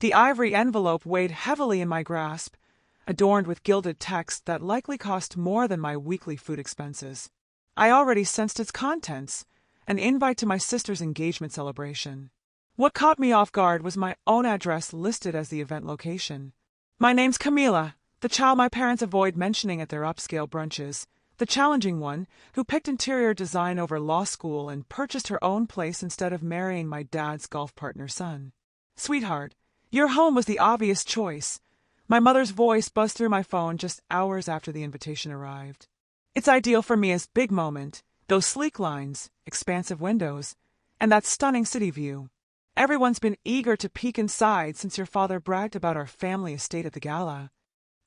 The ivory envelope weighed heavily in my grasp, adorned with gilded text that likely cost more than my weekly food expenses. I already sensed its contents, an invite to my sister's engagement celebration. What caught me off guard was my own address listed as the event location. My name's Camila, the child my parents avoid mentioning at their upscale brunches, the challenging one who picked interior design over law school and purchased her own place instead of marrying my dad's golf partner's son. Sweetheart, your home was the obvious choice. My mother's voice buzzed through my phone just hours after the invitation arrived. It's ideal for me as big moment, those sleek lines, expansive windows, and that stunning city view. Everyone's been eager to peek inside since your father bragged about our family estate at the gala.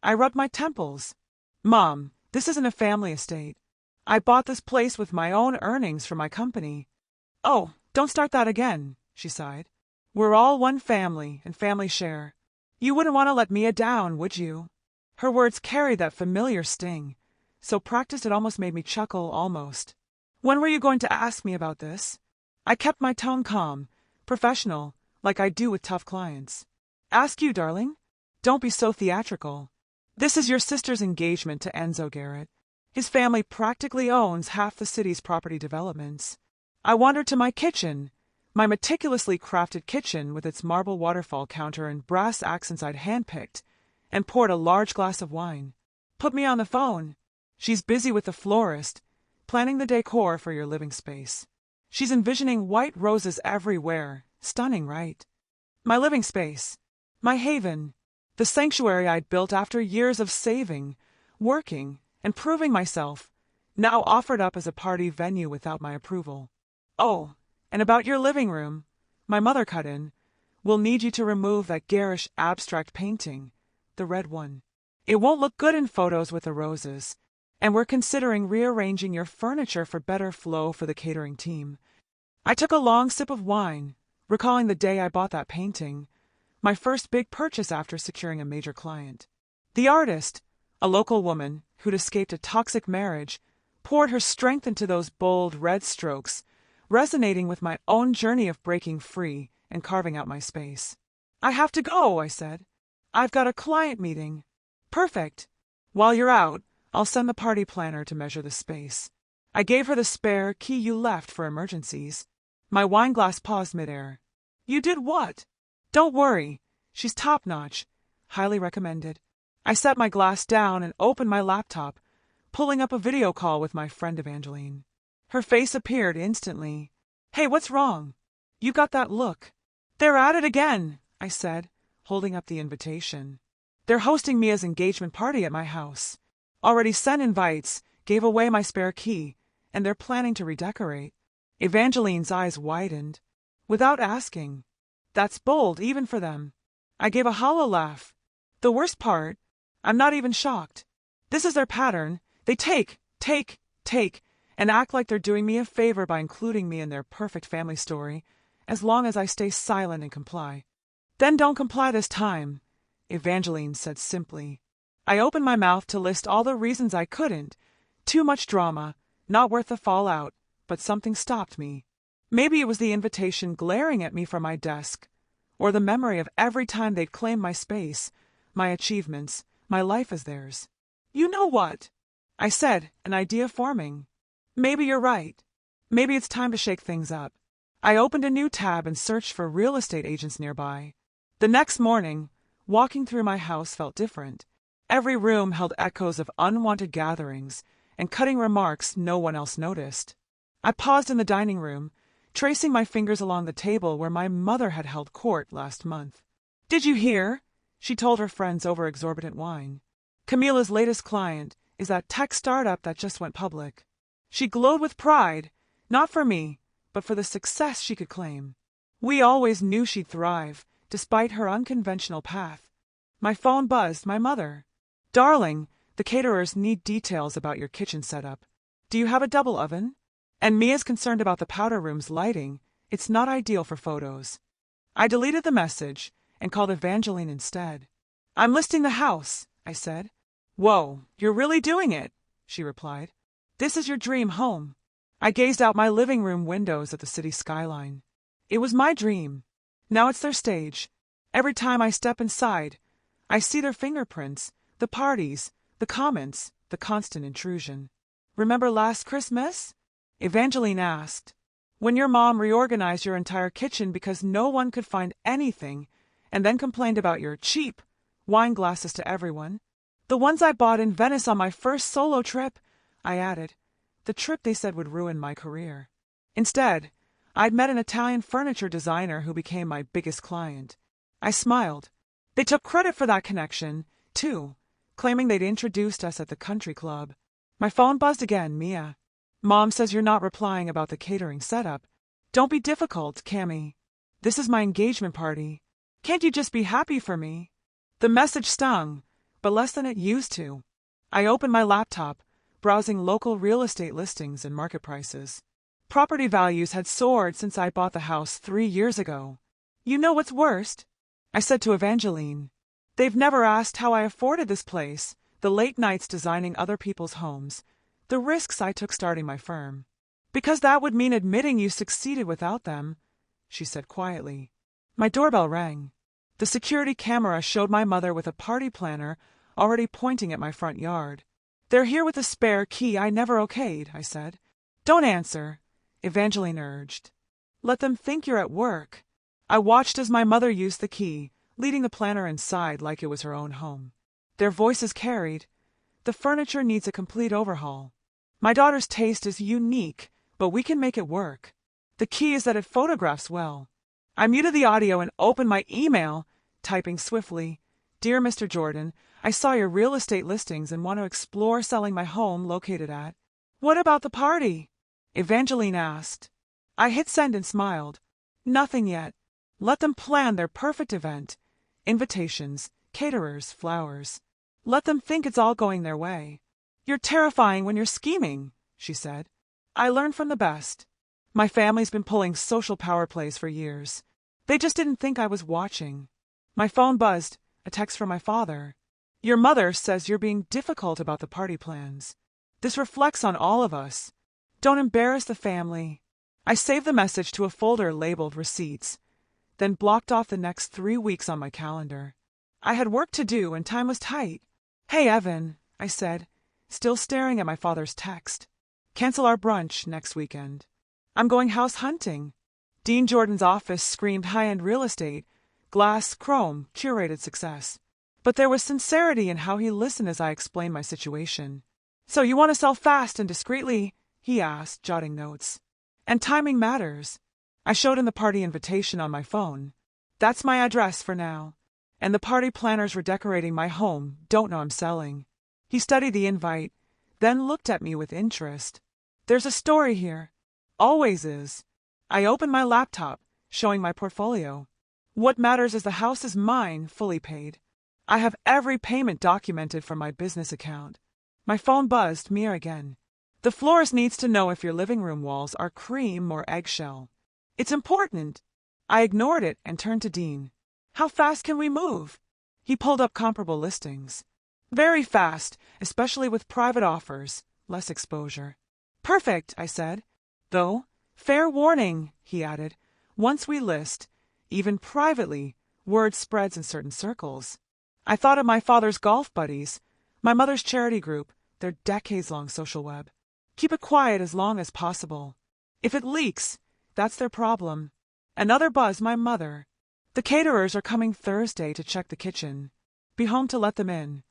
I rubbed my temples. Mom, this isn't a family estate. I bought this place with my own earnings from my company. Oh, don't start that again, she sighed. We're all one family and family share. You wouldn't want to let Mia down, would you? Her words carried that familiar sting, so practiced it almost made me chuckle almost. When were you going to ask me about this? I kept my tone calm, professional, like I do with tough clients. Ask you, darling? Don't be so theatrical. This is your sister's engagement to Enzo Garrett. His family practically owns half the city's property developments. I wandered to my kitchen, my meticulously crafted kitchen with its marble waterfall counter and brass accents I'd handpicked, and poured a large glass of wine. Put me on the phone. She's busy with the florist, planning the decor for your living space. She's envisioning white roses everywhere. Stunning, right? My living space. My haven. The sanctuary I'd built after years of saving, working, and proving myself, now offered up as a party venue without my approval. Oh, and about your living room, my mother cut in, we'll need you to remove that garish abstract painting, the red one. It won't look good in photos with the roses, and we're considering rearranging your furniture for better flow for the catering team. I took a long sip of wine, recalling the day I bought that painting, my first big purchase after securing a major client. The artist, a local woman who'd escaped a toxic marriage, poured her strength into those bold red strokes, resonating with my own journey of breaking free and carving out my space. I have to go, I said. I've got a client meeting. Perfect. While you're out, I'll send the party planner to measure the space. I gave her the spare key you left for emergencies. My wine glass paused midair. You did what? Don't worry. She's top-notch. Highly recommended. I set my glass down and opened my laptop, pulling up a video call with my friend Evangeline. Her face appeared instantly. Hey, what's wrong? You got that look. They're at it again, I said, holding up the invitation. They're hosting Mia's engagement party at my house. Already sent invites, gave away my spare key, and they're planning to redecorate. Evangeline's eyes widened. Without asking. That's bold, even for them. I gave a hollow laugh. The worst part, I'm not even shocked. This is their pattern. They take, and act like they're doing me a favor by including me in their perfect family story, as long as I stay silent and comply. Then don't comply this time, Evangeline said simply. I opened my mouth to list all the reasons I couldn't. Too much drama, not worth the fallout, but something stopped me. Maybe it was the invitation glaring at me from my desk, or the memory of every time they'd claimed my space, my achievements, my life as theirs. You know what? I said, an idea forming. Maybe you're right. Maybe it's time to shake things up. I opened a new tab and searched for real estate agents nearby. The next morning, walking through my house felt different. Every room held echoes of unwanted gatherings and cutting remarks no one else noticed. I paused in the dining room, tracing my fingers along the table where my mother had held court last month. Did you hear? She told her friends over exorbitant wine. Camila's latest client is that tech startup that just went public. She glowed with pride, not for me, but for the success she could claim. We always knew she'd thrive, despite her unconventional path. My phone buzzed, my mother. Darling, the caterers need details about your kitchen setup. Do you have a double oven? And Mia's concerned about the powder room's lighting. It's not ideal for photos. I deleted the message and called Evangeline instead. I'm listing the house, I said. Whoa, you're really doing it, she replied. This is your dream home. I gazed out my living room windows at the city skyline. It was my dream. Now it's their stage. Every time I step inside, I see their fingerprints, the parties, the comments, the constant intrusion. Remember last Christmas? Evangeline asked. When your mom reorganized your entire kitchen because no one could find anything, and then complained about your cheap wine glasses to everyone. The ones I bought in Venice on my first solo trip, I added. The trip they said would ruin my career. Instead, I'd met an Italian furniture designer who became my biggest client. I smiled. They took credit for that connection, too, claiming they'd introduced us at the country club. My phone buzzed again, Mia. Mom says you're not replying about the catering setup. Don't be difficult, Cammy. This is my engagement party. Can't you just be happy for me? The message stung, but less than it used to. I opened my laptop, browsing local real estate listings and market prices. Property values had soared since I bought the house 3 years ago. You know what's worst? I said to Evangeline. They've never asked how I afforded this place, the late nights designing other people's homes, the risks I took starting my firm. Because that would mean admitting you succeeded without them, she said quietly. My doorbell rang. The security camera showed my mother with a party planner already pointing at my front yard. They're here with a spare key I never okayed, I said. Don't answer, Evangeline urged. Let them think you're at work. I watched as my mother used the key, leading the planner inside like it was her own home. Their voices carried. The furniture needs a complete overhaul. My daughter's taste is unique, but we can make it work. The key is that it photographs well. I muted the audio and opened my email, typing swiftly. Dear Mr. Jordan, I saw your real estate listings and want to explore selling my home located at. What about the party? Evangeline asked. I hit send and smiled. Nothing yet. Let them plan their perfect event. Invitations, caterers, flowers. Let them think it's all going their way. You're terrifying when you're scheming, she said. I learned from the best. My family's been pulling social power plays for years. They just didn't think I was watching. My phone buzzed, a text from my father. Your mother says you're being difficult about the party plans. This reflects on all of us. Don't embarrass the family. I saved the message to a folder labeled Receipts, then blocked off the next 3 weeks on my calendar. I had work to do and time was tight. Hey, Evan, I said, still staring at my father's text. Cancel our brunch next weekend. I'm going house hunting. Dean Jordan's office screamed high-end real estate, glass, chrome, curated success. But there was sincerity in how he listened as I explained my situation. So you want to sell fast and discreetly? He asked, jotting notes. And timing matters. I showed him the party invitation on my phone. That's my address for now. And the party planners redecorating my home don't know I'm selling. He studied the invite, then looked at me with interest. There's a story here. Always is. I opened my laptop, showing my portfolio. What matters is the house is mine, fully paid. I have every payment documented from my business account. My phone buzzed, Mia again. The florist needs to know if your living room walls are cream or eggshell. It's important. I ignored it and turned to Dean. How fast can we move? He pulled up comparable listings. Very fast, especially with private offers, less exposure. Perfect, I said. Though, fair warning, he added. Once we list, even privately, word spreads in certain circles. I thought of my father's golf buddies, my mother's charity group, their decades-long social web. Keep it quiet as long as possible. If it leaks, that's their problem. Another buzz, my mother. The caterers are coming Thursday to check the kitchen. Be home to let them in.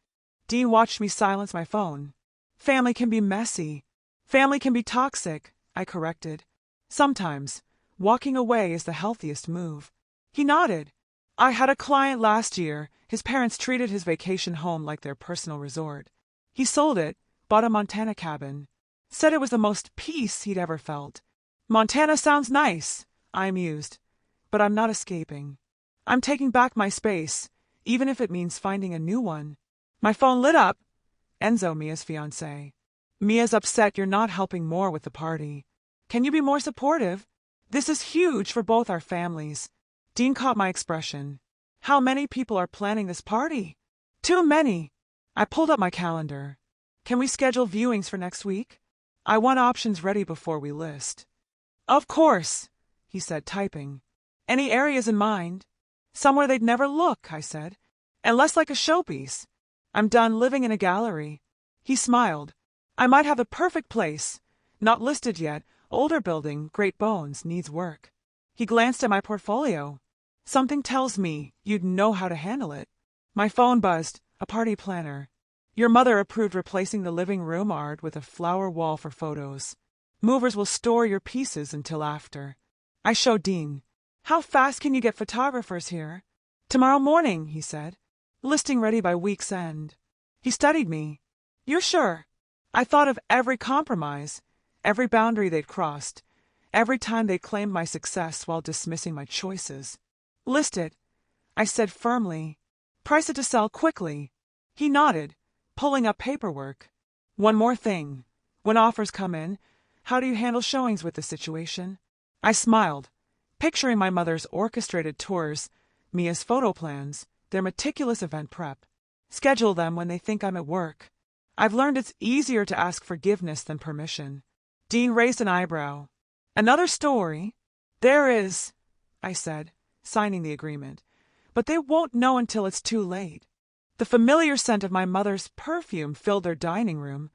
Dean watched me silence my phone. Family can be messy. Family can be toxic, I corrected. Sometimes, walking away is the healthiest move. He nodded. I had a client last year. His parents treated his vacation home like their personal resort. He sold it, bought a Montana cabin. Said it was the most peace he'd ever felt. Montana sounds nice, I mused. But I'm not escaping. I'm taking back my space, even if it means finding a new one. My phone lit up. Enzo, Mia's fiancé. Mia's upset you're not helping more with the party. Can you be more supportive? This is huge for both our families. Dean caught my expression. How many people are planning this party? Too many. I pulled up my calendar. Can we schedule viewings for next week? I want options ready before we list. Of course, he said, typing. Any areas in mind? Somewhere they'd never look, I said. And less like a showpiece. I'm done living in a gallery. He smiled. I might have the perfect place. Not listed yet. Older building, great bones, needs work. He glanced at my portfolio. Something tells me you'd know how to handle it. My phone buzzed. A party planner. Your mother approved replacing the living room art with a flower wall for photos. Movers will store your pieces until after. I showed Dean. How fast can you get photographers here? Tomorrow morning, he said. Listing ready by week's end. He studied me. You're sure? I thought of every compromise, every boundary they'd crossed, every time they claimed my success while dismissing my choices. List it, I said firmly. Price it to sell quickly. He nodded, pulling up paperwork. One more thing. When offers come in, how do you handle showings with this situation? I smiled, picturing my mother's orchestrated tours, Mia's photo plans, their meticulous event prep. Schedule them when they think I'm at work. I've learned it's easier to ask forgiveness than permission. Dean raised an eyebrow. Another story? There is, I said, signing the agreement. But they won't know until it's too late. The familiar scent of my mother's perfume filled their dining room.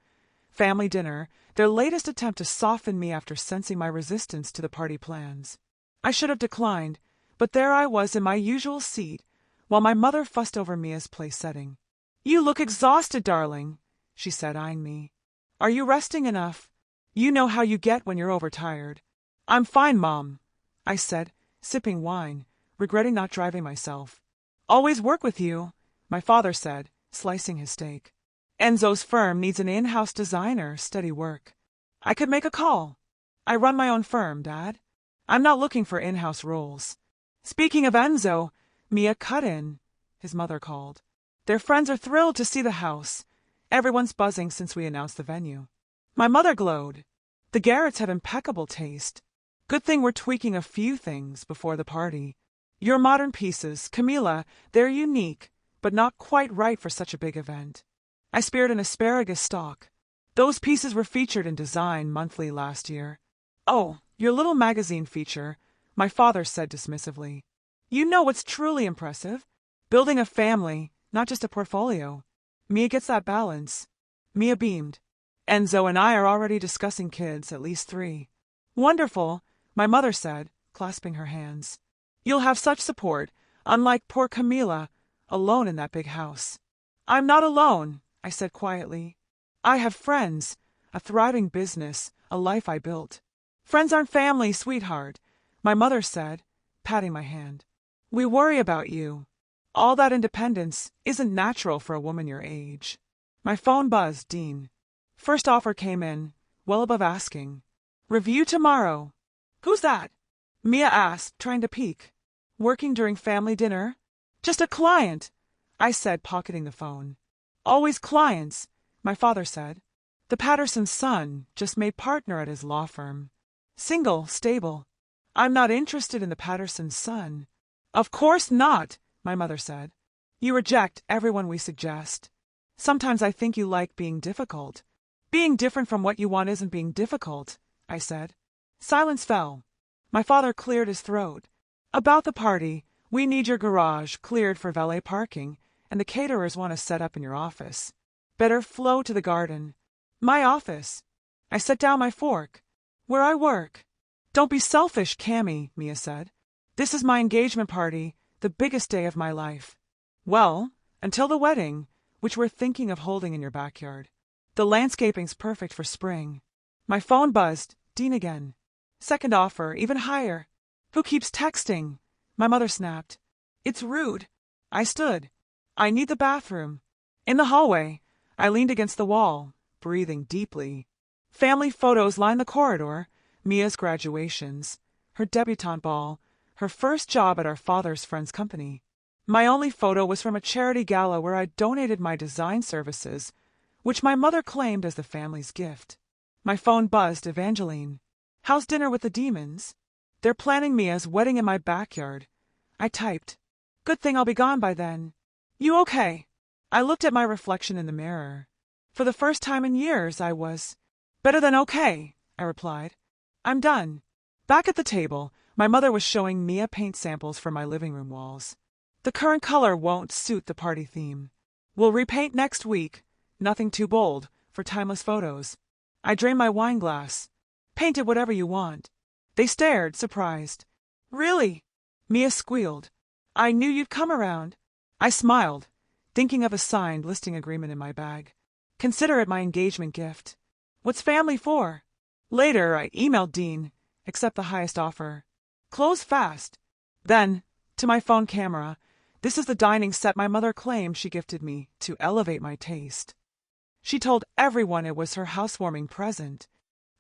Family dinner, their latest attempt to soften me after sensing my resistance to the party plans. I should have declined, but there I was in my usual seat, while my mother fussed over Mia's place setting. You look exhausted, darling, she said, eyeing me. Are you resting enough? You know how you get when you're overtired. I'm fine, Mom, I said, sipping wine, regretting not driving myself. Always work with you, my father said, slicing his steak. Enzo's firm needs an in-house designer, steady work. I could make a call. I run my own firm, Dad. I'm not looking for in-house roles. Speaking of Enzo, Mia cut in, his mother called. Their friends are thrilled to see the house. Everyone's buzzing since we announced the venue. My mother glowed. The Garretts have impeccable taste. Good thing we're tweaking a few things before the party. Your modern pieces, Camila, they're unique, but not quite right for such a big event. I speared an asparagus stalk. Those pieces were featured in Design Monthly last year. Oh, your little magazine feature, my father said dismissively. You know what's truly impressive? Building a family, not just a portfolio. Mia gets that balance. Mia beamed. Enzo and I are already discussing kids, at least 3. Wonderful, my mother said, clasping her hands. You'll have such support, unlike poor Camila, alone in that big house. I'm not alone, I said quietly. I have friends, a thriving business, a life I built. Friends aren't family, sweetheart, my mother said, patting my hand. We worry about you. All that independence isn't natural for a woman your age. My phone buzzed, Dean. First offer came in, well above asking. Review tomorrow. Who's that? Mia asked, trying to peek. Working during family dinner? Just a client, I said, pocketing the phone. Always clients, my father said. The Patterson's son, just made partner at his law firm. Single, stable. I'm not interested in the Patterson's son. Of course not, my mother said. You reject everyone we suggest. Sometimes I think you like being difficult. Being different from what you want isn't being difficult, I said. Silence fell. My father cleared his throat. About the party, we need your garage cleared for valet parking, and the caterers want to set up in your office. Better flow to the garden. My office. I set down my fork. Where I work. Don't be selfish, Cammy, Mia said. This is my engagement party, the biggest day of my life. Well, until the wedding, which we're thinking of holding in your backyard. The landscaping's perfect for spring. My phone buzzed. Dean again. Second offer, even higher. Who keeps texting? My mother snapped. It's rude. I stood. I need the bathroom. In the hallway, I leaned against the wall, breathing deeply. Family photos lined the corridor. Mia's graduations, her debutante ball, her first job at our father's friend's company. My only photo was from a charity gala where I donated my design services, which my mother claimed as the family's gift. My phone buzzed. Evangeline. How's dinner with the demons? They're planning Mia's wedding in my backyard. I typed. Good thing I'll be gone by then. You okay? I looked at my reflection in the mirror. For the first time in years, I was better than okay, I replied. I'm done. Back at the table, my mother was showing Mia paint samples for my living room walls. The current color won't suit the party theme. We'll repaint next week. Nothing too bold, for timeless photos. I drained my wine glass. Paint it whatever you want. They stared, surprised. Really? Mia squealed. I knew you'd come around. I smiled, thinking of a signed listing agreement in my bag. Consider it my engagement gift. What's family for? Later, I emailed Dean. Accept the highest offer. Close fast. Then, to my phone camera, this is the dining set my mother claimed she gifted me to elevate my taste. She told everyone it was her housewarming present.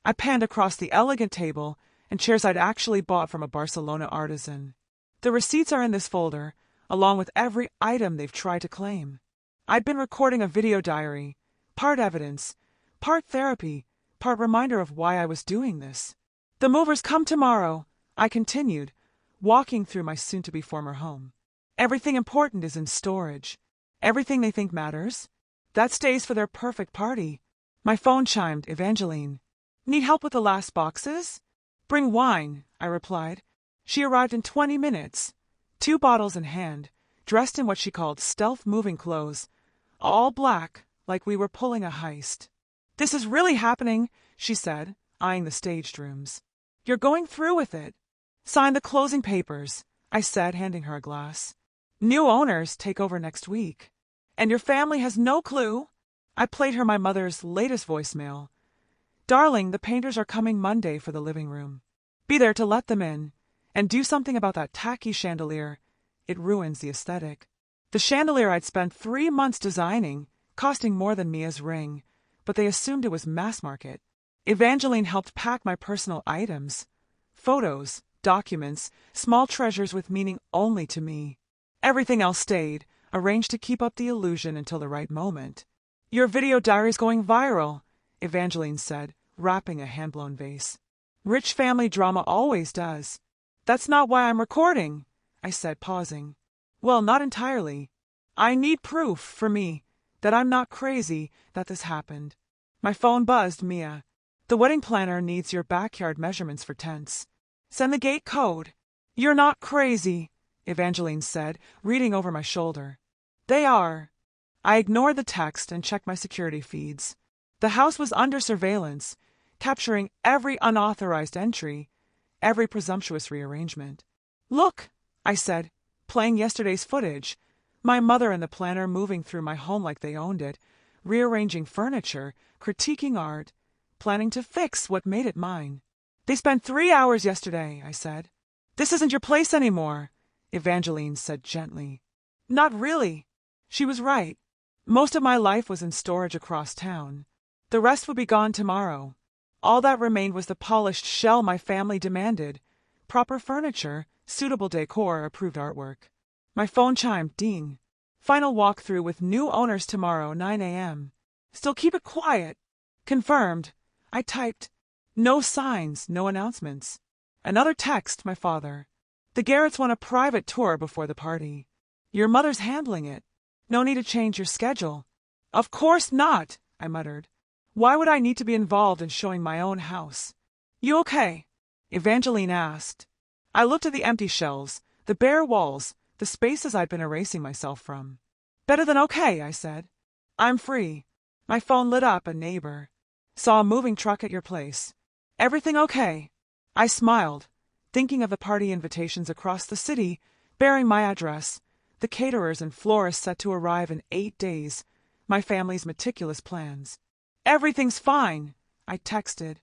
I panned across the elegant table and chairs I'd actually bought from a Barcelona artisan. The receipts are in this folder, along with every item they've tried to claim. I'd been recording a video diary, part evidence, part therapy, part reminder of why I was doing this. The movers come tomorrow, I continued, walking through my soon-to-be former home. Everything important is in storage. Everything they think matters. That stays for their perfect party. My phone chimed, Evangeline. Need help with the last boxes? Bring wine, I replied. She arrived in 20 minutes, 2 bottles in hand, dressed in what she called stealth moving clothes, all black, like we were pulling a heist. This is really happening, she said, eyeing the staged rooms. You're going through with it. Sign the closing papers, I said, handing her a glass. New owners take over next week. And your family has no clue? I played her my mother's latest voicemail. Darling, the painters are coming Monday for the living room. Be there to let them in. And do something about that tacky chandelier. It ruins the aesthetic. The chandelier I'd spent 3 months designing, costing more than Mia's ring, but they assumed it was mass market. Evangeline helped pack my personal items. Photos, documents, small treasures with meaning only to me. Everything else stayed, arranged to keep up the illusion until the right moment. Your video diary's going viral, Evangeline said, wrapping a hand-blown vase. Rich family drama always does. That's not why I'm recording, I said, pausing. Well, not entirely. I need proof, for me, that I'm not crazy that this happened. My phone buzzed Mia. The wedding planner needs your backyard measurements for tents. Send the gate code. You're not crazy, Evangeline said, reading over my shoulder. They are. I ignored the text and checked my security feeds. The house was under surveillance, capturing every unauthorized entry, every presumptuous rearrangement. Look, I said, playing yesterday's footage. My mother and the planner moving through my home like they owned it, rearranging furniture, critiquing art, planning to fix what made it mine. They spent 3 hours yesterday, I said. This isn't your place anymore, Evangeline said gently. Not really. She was right. Most of my life was in storage across town. The rest would be gone tomorrow. All that remained was the polished shell my family demanded. Proper furniture, suitable decor, approved artwork. My phone chimed, ding. Final walkthrough with new owners tomorrow, 9 a.m. Still keep it quiet. Confirmed. I typed. No signs, no announcements. Another text, my father. The Garretts want a private tour before the party. Your mother's handling it. No need to change your schedule. Of course not, I muttered. Why would I need to be involved in showing my own house? You okay? Evangeline asked. I looked at the empty shelves, the bare walls, the spaces I'd been erasing myself from. Better than okay, I said. I'm free. My phone lit up, a neighbor. Saw a moving truck at your place. Everything okay? I smiled, thinking of the party invitations across the city, bearing my address, the caterers and florists set to arrive in 8 days, my family's meticulous plans. Everything's fine, I texted.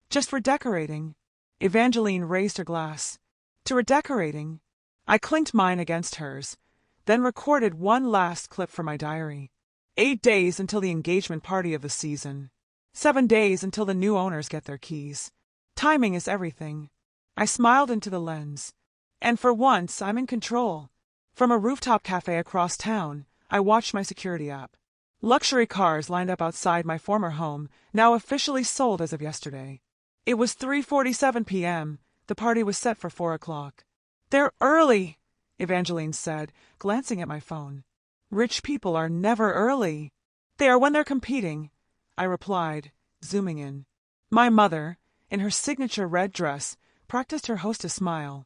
Just redecorating. Evangeline raised her glass. To redecorating. I clinked mine against hers, then recorded one last clip for my diary. 8 days until the engagement party of the season. 7 days until the new owners get their keys. Timing is everything. I smiled into the lens. And for once, I'm in control. From a rooftop cafe across town, I watched my security app. Luxury cars lined up outside my former home, now officially sold as of yesterday. It was 3:47 p.m. The party was set for 4 o'clock. They're early, Evangeline said, glancing at my phone. Rich people are never early. They are when they're competing, I replied, zooming in. My mother, in her signature red dress, practiced her hostess smile.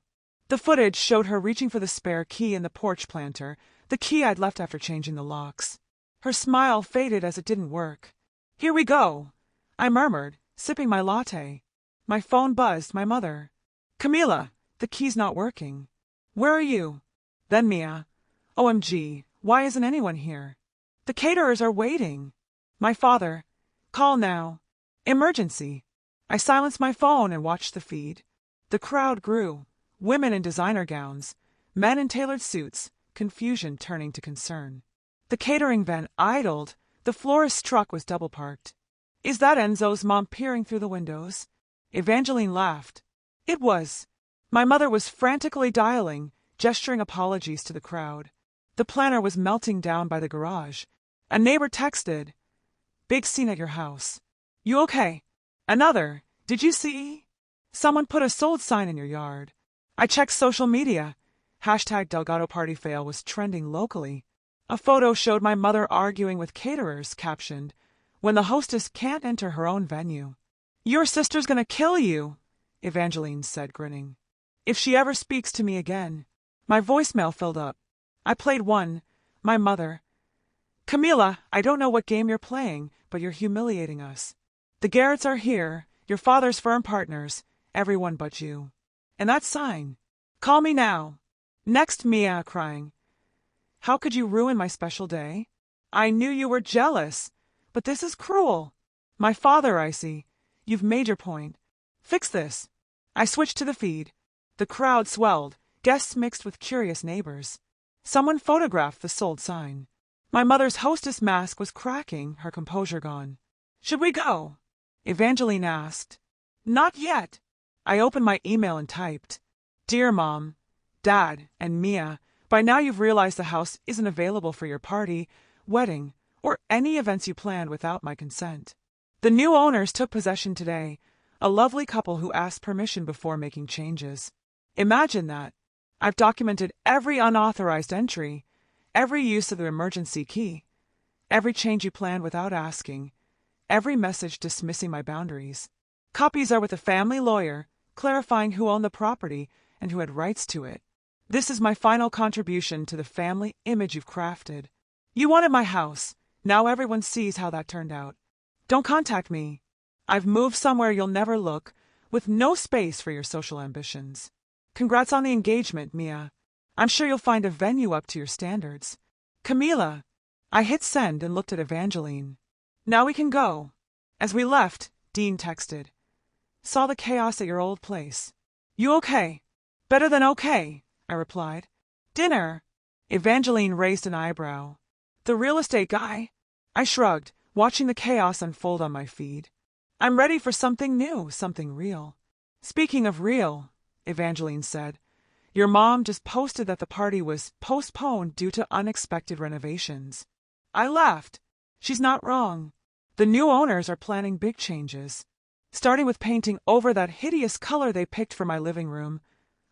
The footage showed her reaching for the spare key in the porch planter, the key I'd left after changing the locks. Her smile faded as it didn't work. "Here we go," I murmured, sipping my latte. My phone buzzed. My mother. "Camila, the key's not working." "Where are you?" Then Mia. "OMG, why isn't anyone here?" "The caterers are waiting." My father. "Call now. Emergency." I silenced my phone and watched the feed. The crowd grew. Women in designer gowns, men in tailored suits, confusion turning to concern. The catering van idled. The florist's truck was double parked. "Is that Enzo's mom peering through the windows?" Evangeline laughed. It was. My mother was frantically dialing, gesturing apologies to the crowd. The planner was melting down by the garage. A neighbor texted, "Big scene at your house. You okay?" Another, "Did you see? Someone put a sold sign in your yard." I checked social media. Hashtag Delgado Party Fail was trending locally. A photo showed my mother arguing with caterers, captioned, "When the hostess can't enter her own venue." "Your sister's gonna kill you," Evangeline said, grinning. "If she ever speaks to me again." My voicemail filled up. I played one. My mother. "Camila, I don't know what game you're playing, but you're humiliating us. The Garretts are here, your father's firm partners, everyone but you. And that sign. Call me now." Next, Mia, crying, "How could you ruin my special day? I knew you were jealous, but this is cruel." My father, icy, "You've made your point. Fix this." I switched to the feed. The crowd swelled, guests mixed with curious neighbors. Someone photographed the sold sign. My mother's hostess mask was cracking, her composure gone. "Should we go?" Evangeline asked. "Not yet." I opened my email and typed, "Dear Mom, Dad, and Mia, by now you've realized the house isn't available for your party, wedding, or any events you planned without my consent. The new owners took possession today, a lovely couple who asked permission before making changes. Imagine that. I've documented every unauthorized entry, every use of the emergency key, every change you planned without asking, every message dismissing my boundaries. Copies are with a family lawyer, clarifying who owned the property and who had rights to it. This is my final contribution to the family image you've crafted. You wanted my house. Now everyone sees how that turned out. Don't contact me. I've moved somewhere you'll never look, with no space for your social ambitions. Congrats on the engagement, Mia. I'm sure you'll find a venue up to your standards. Camila." I hit send and looked at Evangeline. "Now we can go." As we left, Dean texted, "Saw the chaos at your old place. You okay?" "Better than okay," I replied. "Dinner?" Evangeline raised an eyebrow. "The real estate guy?" I shrugged, watching the chaos unfold on my feed. "I'm ready for something new, something real." "Speaking of real," Evangeline said, "your mom just posted that the party was postponed due to unexpected renovations." I laughed. She's not wrong. The new owners are planning big changes, starting with painting over that hideous color they picked for my living room.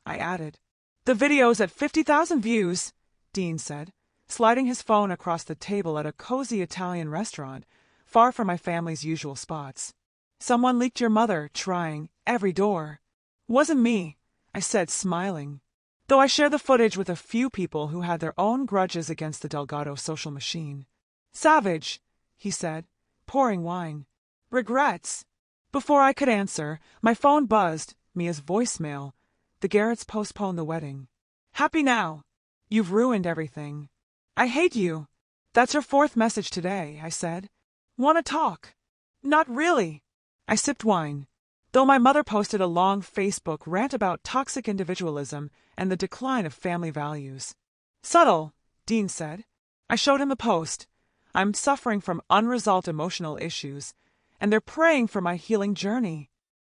I added, "The video's at 50,000 views," Dean said, sliding his phone across the table at a cozy Italian restaurant, far from my family's usual spots. "Someone leaked your mother, trying every door." "Wasn't me," I said, smiling, though I share the footage with a few people who had their own grudges against the Delgado social machine. "Savage," he said, pouring wine. "Regrets." Before I could answer, my phone buzzed, Mia's voicemail. "The Garretts postponed the wedding. Happy now. You've ruined everything. I hate you." "That's her fourth message today," I said. "Wanna talk?" "Not really." I sipped wine. Though my mother posted a long Facebook rant about toxic individualism and the decline of family values. "Subtle," Dean said. I showed him the post. "I'm suffering from unresolved emotional issues, and they're praying for my healing journey."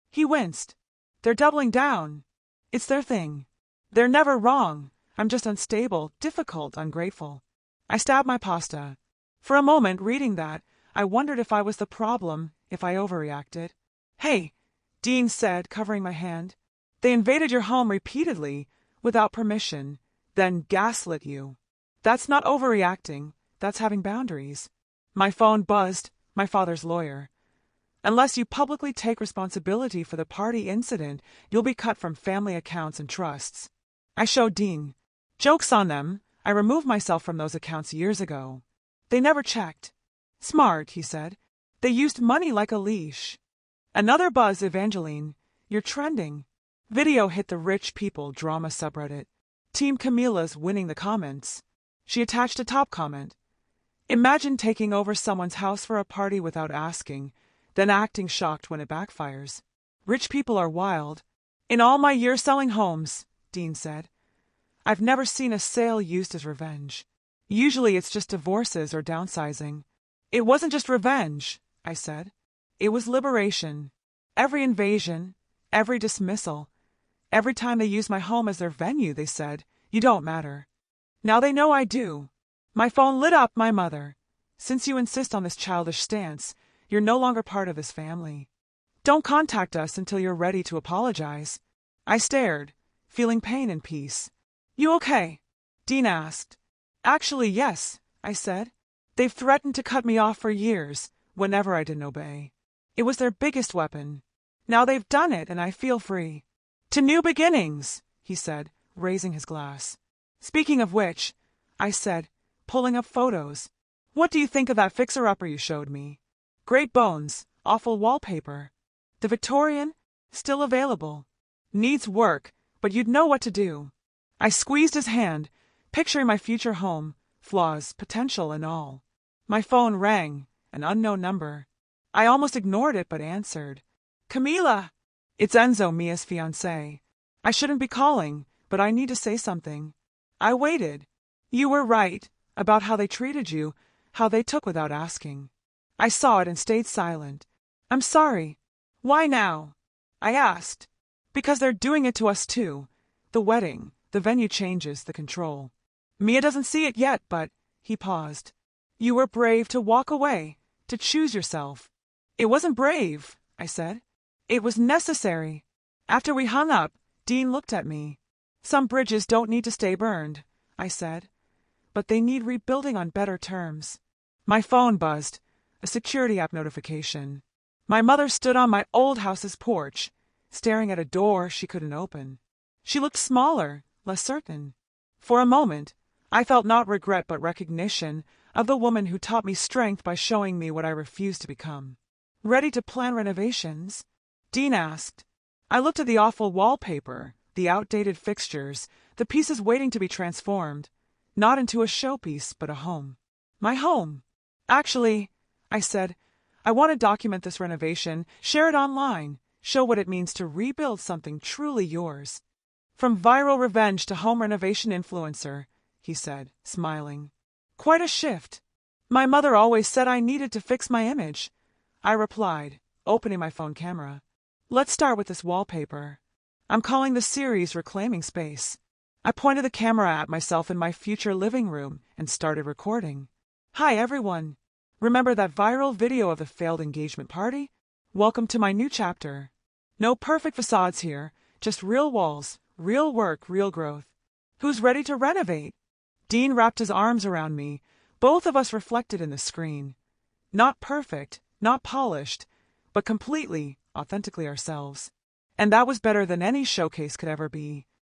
He winced. "They're doubling down. It's their thing. They're never wrong. I'm just unstable, difficult, ungrateful." I stabbed my pasta. For a moment, reading that, I wondered if I was the problem, if I overreacted. "Hey," Dean said, covering my hand. "They invaded your home repeatedly, without permission, then gaslit you. That's not overreacting. That's having boundaries." My phone buzzed, my father's lawyer. "Unless you publicly take responsibility for the party incident, you'll be cut from family accounts and trusts." I showed Dean. Joke's on them. I removed myself from those accounts years ago. They never checked. Smart, he said. They used money like a leash. Another buzz, Evangeline. You're trending. Video hit the rich people drama subreddit. Team Camila's winning the comments. She attached a top comment. Imagine taking over someone's house for a party without asking, then acting shocked when it backfires. Rich people are wild. In all my years selling homes, Dean said, I've never seen a sale used as revenge. Usually it's just divorces or downsizing. It wasn't just revenge, I said. It was liberation. Every invasion, every dismissal, every time they used my home as their venue, they said, you don't matter. Now they know I do. My phone lit up, my mother. Since you insist on this childish stance, you're no longer part of this family. Don't contact us until you're ready to apologize. I stared, feeling pain and peace. You okay? Dean asked. Actually, yes, I said. They've threatened to cut me off for years, whenever I didn't obey. It was their biggest weapon. Now they've done it and I feel free. To new beginnings, he said, raising his glass. Speaking of which, I said, pulling up photos. What do you think of that fixer-upper you showed me? Great bones, awful wallpaper. The Victorian, still available. Needs work, but you'd know what to do. I squeezed his hand, picturing my future home, flaws, potential, and all. My phone rang, an unknown number. I almost ignored it but answered. Camila! It's Enzo, Mia's fiancé. I shouldn't be calling, but I need to say something. I waited. You were right, about how they treated you, how they took without asking. I saw it and stayed silent. I'm sorry. Why now? I asked. Because they're doing it to us too. The wedding, the venue changes, the control. Mia doesn't see it yet, but, he paused. You were brave to walk away, to choose yourself. It wasn't brave, I said. It was necessary. After we hung up, Dean looked at me. Some bridges don't need to stay burned, I said. But they need rebuilding on better terms. My phone buzzed, a security app notification. My mother stood on my old house's porch, staring at a door she couldn't open. She looked smaller, less certain. For a moment, I felt not regret but recognition of the woman who taught me strength by showing me what I refused to become. Ready to plan renovations? Dean asked. I looked at the awful wallpaper, the outdated fixtures, the pieces waiting to be transformed, not into a showpiece, but a home. My home. Actually, I said, I want to document this renovation, share it online, show what it means to rebuild something truly yours. From viral revenge to home renovation influencer, he said, smiling. Quite a shift. My mother always said I needed to fix my image. I replied, opening my phone camera. Let's start with this wallpaper. I'm calling the series Reclaiming Space. I pointed the camera at myself in my future living room and started recording. Hi, everyone. Remember that viral video of the failed engagement party? Welcome to my new chapter. No perfect facades here, just real walls, real work, real growth. Who's ready to renovate? Dean wrapped his arms around me, both of us reflected in the screen. Not perfect, not polished, but completely, authentically ourselves. And that was better than any showcase could ever be.